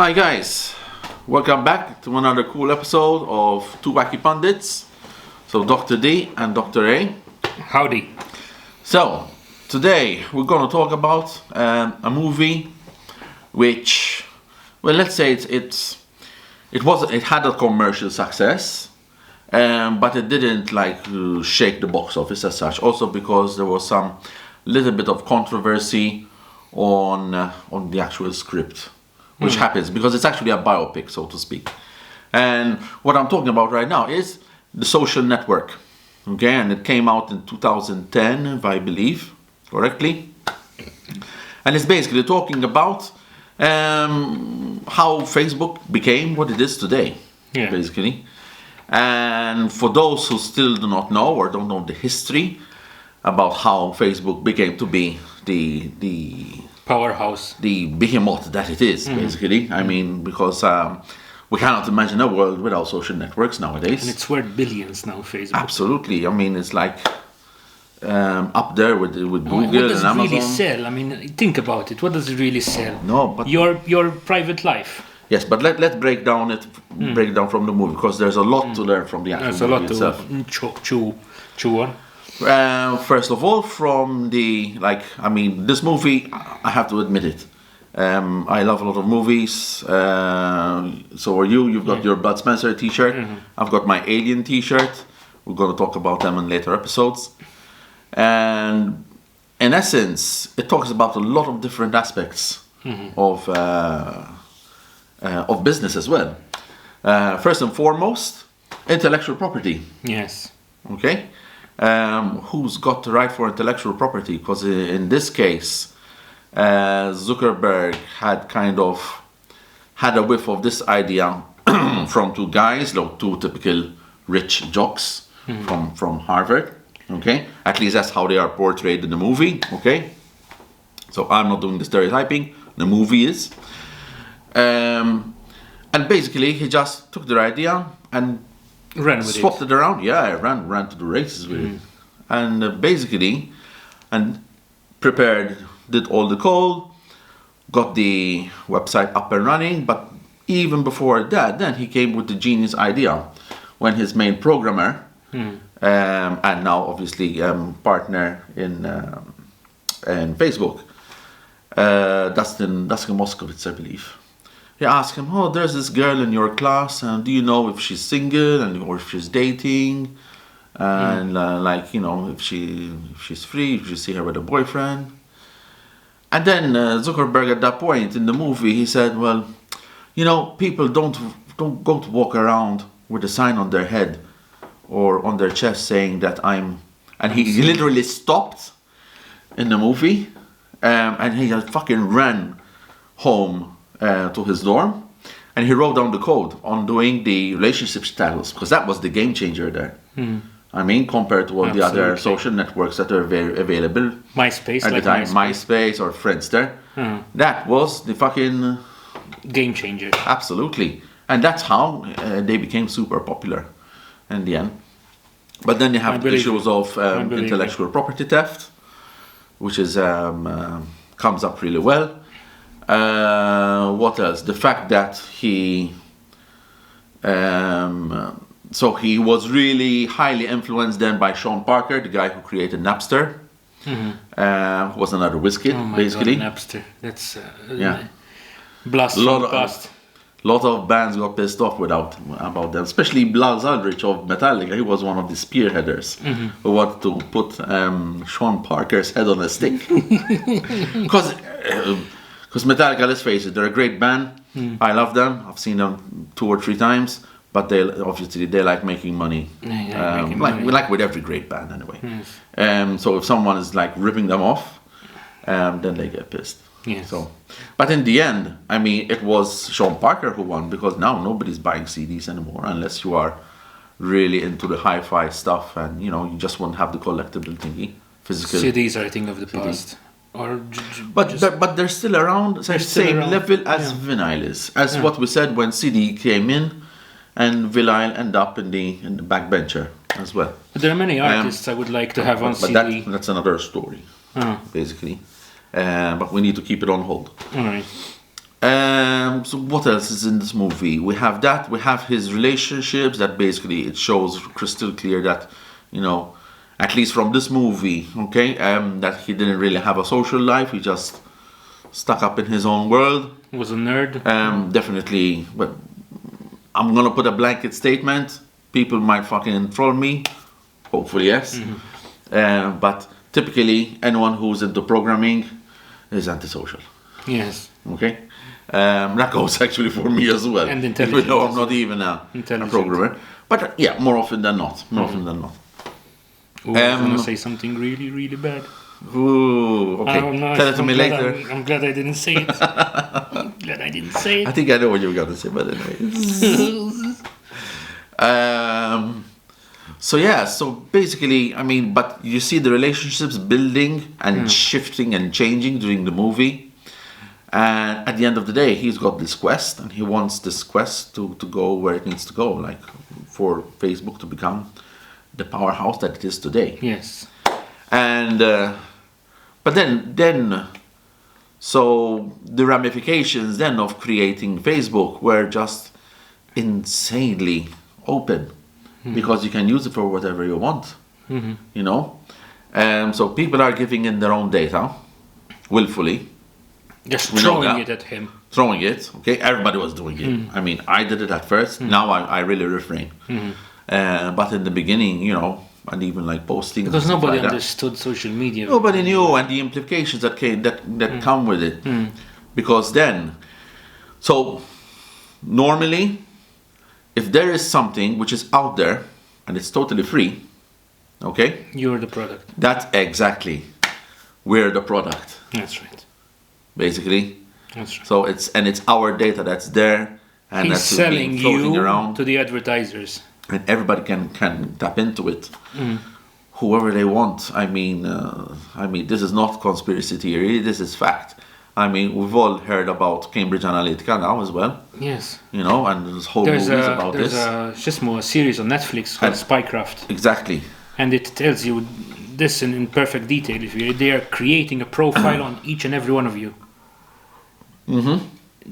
Hi guys, welcome back to another cool episode of Two Wacky Pundits. So Dr. D and Dr. A. Howdy. So today we're going to talk about a movie which, well, let's say it had a commercial success, but it didn't shake the box office as such. Also because there was some little bit of controversy on the actual script. Which happens because it's actually a biopic, so to speak. And what I'm talking about right now is The Social Network. Okay, and it came out in 2010, if I believe correctly. And it's basically talking about how Facebook became what it is today, basically. And for those who still do not know or don't know the history about how Facebook became to be the powerhouse, the behemoth that it is, basically. I mean, because we cannot imagine a world without social networks nowadays. and it's worth billions now, Facebook. Absolutely. I mean, it's like up there with Google What does and it really Amazon. sell? I mean, think about it. What does it really sell? No, but Your private life. yes, but let's break down from the movie, because there's a lot to learn from the actual There's a movie lot itself. to chew on. First of all, from this movie, I have to admit it. I love a lot of movies. So are you. You've got your Bud Spencer t-shirt. I've got my Alien t-shirt. We're going to talk about them in later episodes. And in essence, it talks about a lot of different aspects of business as well. First and foremost, intellectual property. Yes. Okay, who's got the right for intellectual property? Because in this case, Zuckerberg had a whiff of this idea from two guys, two typical rich jocks from Harvard. Okay, at least that's how they are portrayed in the movie. Okay, so I'm not doing the stereotyping. The movie is, and basically he just took their idea and Ran with swapped it. it around. Yeah, I ran to the races with it, and basically, and did all the code, got the website up and running. But even before that, then he came with the genius idea when his main programmer, and now obviously partner in Facebook, Dustin Moskovitz, I believe. He asked him, "Oh, there's this girl in your class, and do you know if she's single or if she's dating, and if she's free, if you see her with a boyfriend?" And then Zuckerberg, at that point in the movie, he said, "Well, people don't go to walk around with a sign on their head or on their chest saying that I'm." And he literally stopped in the movie, and he just fucking ran home to his dorm, and he wrote down the code on doing the relationship status, because that was the game changer there. I mean, compared to all the other social networks that are very available MySpace, at the like time, MySpace. MySpace or Friendster. That was the fucking Game changer. absolutely, and that's how they became super popular in the end. But then you have the issues of intellectual property theft, which is comes up really well. What else? The fact that he was really highly influenced then by Sean Parker, the guy who created Napster, who was another whiz kid, Oh my basically. God, Napster. That's Yeah. blast Lot from of- the past. Lot of bands got pissed off about them, especially Lars Ulrich of Metallica. He was one of the spearheaders who wanted to put Sean Parker's head on a stick. Because Metallica, let's face it, they're a great band. I love them. I've seen them 2 or 3 times, but they like making money. Like with every great band anyway. So if someone is like ripping them off, then they get pissed. Yes. So, but in the end, I mean, it was Sean Parker who won, because now nobody's buying CDs anymore unless you are really into the hi-fi stuff, and you just won't have the collectible thingy, physical. CDs are a thing of the past. Or But they're still around, same around. level as vinyl is, as what we said when CD came in, and vinyl end up in the backbencher as well. But there are many artists I would like to have on But CD. that's another story, Oh, basically. But we need to keep it on hold. all right. So what else is in this movie? We have that. We have his relationships. That basically it shows crystal clear that, you know, at least from this movie, okay, that he didn't really have a social life. He just stuck up in his own world. Was a nerd. Definitely, but I'm gonna put a blanket statement. People might fucking troll me. Hopefully, yes. But typically, anyone who's into programming is antisocial. Yes. Okay, that goes actually for me as well. And intelligent. Even though I'm not even a programmer, but yeah, more often than not. More often than not. Ooh, I'm gonna say something really, really bad. Ooh, okay. Tell it to me later. I'm glad I didn't say it. I'm glad I didn't say it. I think I know what you're gonna say, but anyway. So yeah, so basically, I mean, but you see the relationships building and shifting and changing during the movie. And at the end of the day, he's got this quest, and he wants this quest to go where it needs to go, like for Facebook to become the powerhouse that it is today. Yes. And but then so the ramifications then of creating Facebook were just insanely open, because you can use it for whatever you want, you know. So people are giving in their own data willfully, Just We know throwing that. it at him. throwing it. Okay, everybody was doing it. I mean, I did it at first. Now I really refrain. But in the beginning, you know, and even like posting Because and stuff nobody like that. understood social media. Nobody knew, and the implications that came that come with it. Because then, so normally, if there is something which is out there and it's totally free, okay, You're the product. that's exactly we're the product, That's right. basically. That's right. So it's our data that's there, and He's that's selling being floating you around, to the advertisers. and everybody can tap into it. Whoever they want. I mean, this is not conspiracy theory. This is fact. I mean, we've all heard about Cambridge Analytica now as well. Yes. You know, and there's whole There's movies about there's this. a series on Netflix called Spycraft, Exactly. and it tells you this in perfect detail. If they are creating a profile on each and every one of you,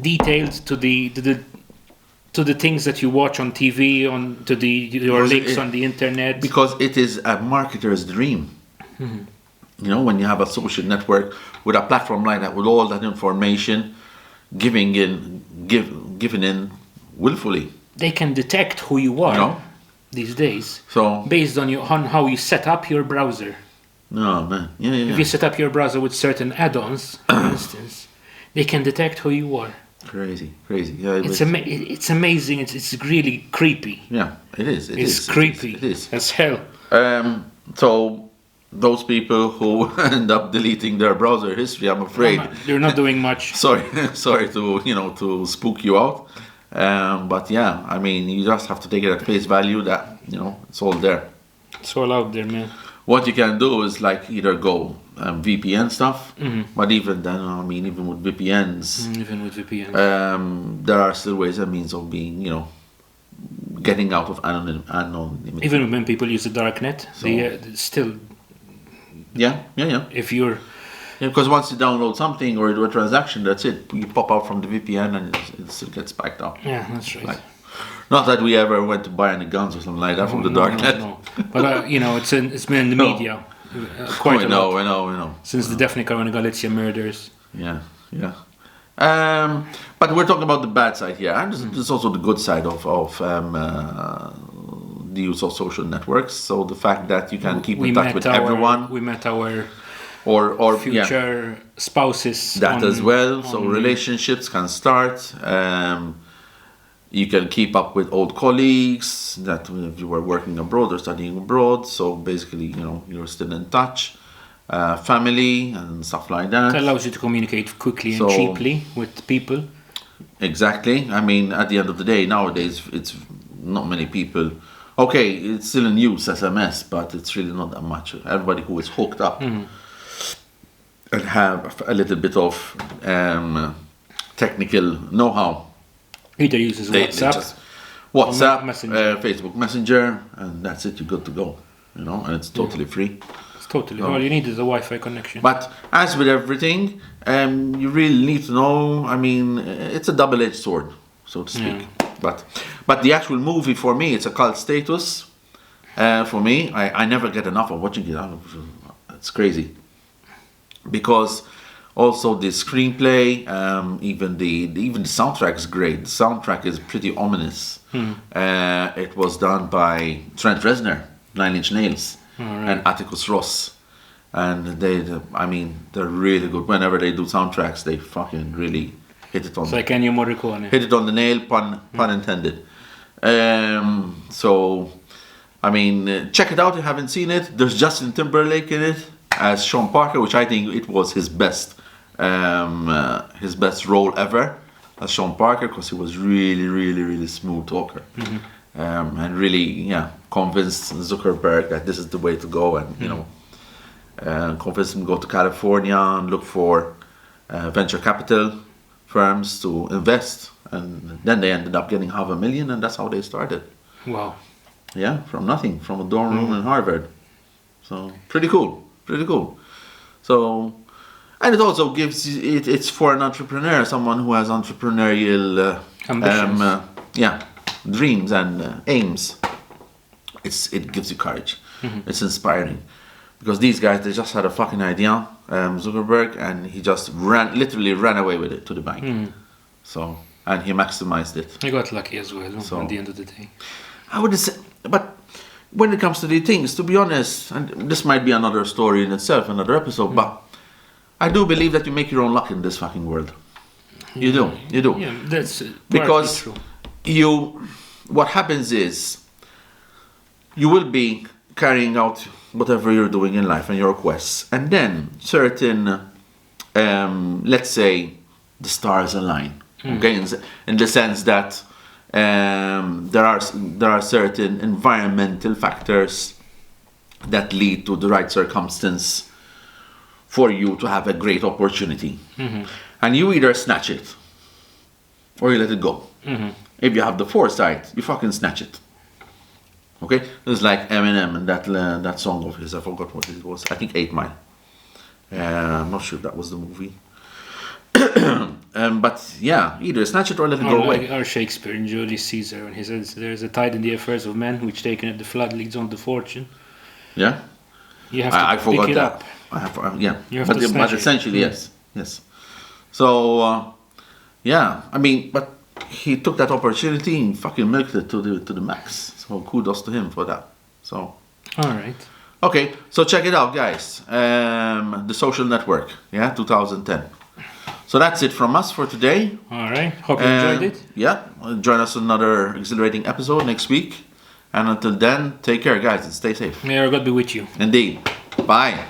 detailed to the things that you watch on TV, your Because links it- on the internet. Because it is a marketer's dream. You know, when you have a social network with a platform like that, with all that information, given in willfully. They can detect who you are No. these days So based on how you set up your browser. no man, yeah. If you set up your browser with certain add-ons, for instance, they can detect who you are. Crazy. Yeah, It's amazing. It's really creepy. yeah, it is. It's creepy It is. as hell. So those people who end up deleting their browser history, I'm afraid. You're not doing much. Sorry to spook you out. But yeah, I mean, you just have to take it at face value that, you know, it's all there. It's all out there, man. What you can do is like either go VPN stuff, but even then, I mean, even with VPNs, Even with VPN. there are still ways and means of being, you know, getting out of anonymity. Even when people use the darknet, they still, Yeah. if you're Yeah, because once you download something or you do a transaction, that's it. You pop out from the VPN and it still gets backed up. yeah, that's right. Right. Not that we ever went to buy any guns or something like that from the darknet. No. But you know, it's been in the No. media quite I a know, lot I know. since the Daphne Caruana Galizia murders. Yeah. But we're talking about the bad side here, and there's also the good side of the use of social networks. So the fact that you can keep in touch with everyone, We met our or future spouses. that on- as well. So on- relationships can start. You can keep up with old colleagues that if you were working abroad or studying abroad. So basically, you know, you're still in touch. Family and stuff like It that. allows you to communicate quickly and So- cheaply with people. Exactly. I mean, at the end of the day, nowadays it's not many people. Okay, it's still in use SMS, but it's really not that much. Everybody who is hooked up and have a little bit of technical know-how. Either uses They WhatsApp. just WhatsApp, Messenger. Facebook Messenger, and that's it. You're good to go. You know, and it's totally free. Totally. No. All you need is a Wi-Fi connection. But as with everything, you really need to know. I mean, it's a double-edged sword, so to speak. But the actual movie for me, it's a cult status. For me, I never get enough of watching it. It's crazy because also the screenplay, even the soundtrack is great. The soundtrack is pretty ominous. It was done by Trent Reznor, Nine Inch Nails, and Atticus Ross, and they're really good. Whenever they do soundtracks, they fucking really hit it on. It's like Ennio Morricone. Hit it on the nail, pun intended. So, I mean, check it out if you haven't seen it. There's Justin Timberlake in it as Sean Parker, which I think it was his best role ever as Sean Parker, because he was really, really, really smooth talker, and really, convinced Zuckerberg that this is the way to go, and you know, convinced him to go to California and look for venture capital firms to invest, and then they ended up getting $500,000, and that's how they started. Wow. Yeah, from nothing, from a dorm room in Harvard. So pretty cool. So, and it also gives it's for an entrepreneur, someone who has entrepreneurial Ambitions. dreams and aims. It gives you courage. It's inspiring, because these guys, they just had a fucking idea, Zuckerberg, and he just literally ran away with it to the bank. So, and he maximized it. I got lucky as well, So- at the end of the day. I would say, but when it comes to these things, to be honest, and this might be another story in itself, another episode, but I do believe that you make your own luck in this fucking world. You do. Yeah, that's Because partly true. What happens is, you will be carrying out whatever you're doing in life and your quests, and then certain, let's say, the stars align. Okay, in the sense that there are certain environmental factors that lead to the right circumstance for you to have a great opportunity, and you either snatch it or you let it go. If you have the foresight, you fucking snatch it. Okay, it's like Eminem and that song of his. I forgot what it was. I think 8 Mile. I'm not sure if that was the movie. But yeah, either snatch it or let it go away. Or Shakespeare in Julius Caesar, when he says, "There is a tide in the affairs of men, which taken at the flood leads on to fortune." Yeah, You have to I pick forgot it that. up. I have, yeah, You have but, to snatch it. essentially, yes. So yeah, I mean, but he took that opportunity and fucking milked it to the max. So kudos to him for that. So All right. okay, so check it out, guys. The Social Network, 2010. So that's it from us for today. All right. Hope you enjoyed it. Yeah, join us on another exhilarating episode next week. And until then, take care, guys, and stay safe. May our God be with you. Indeed. Bye.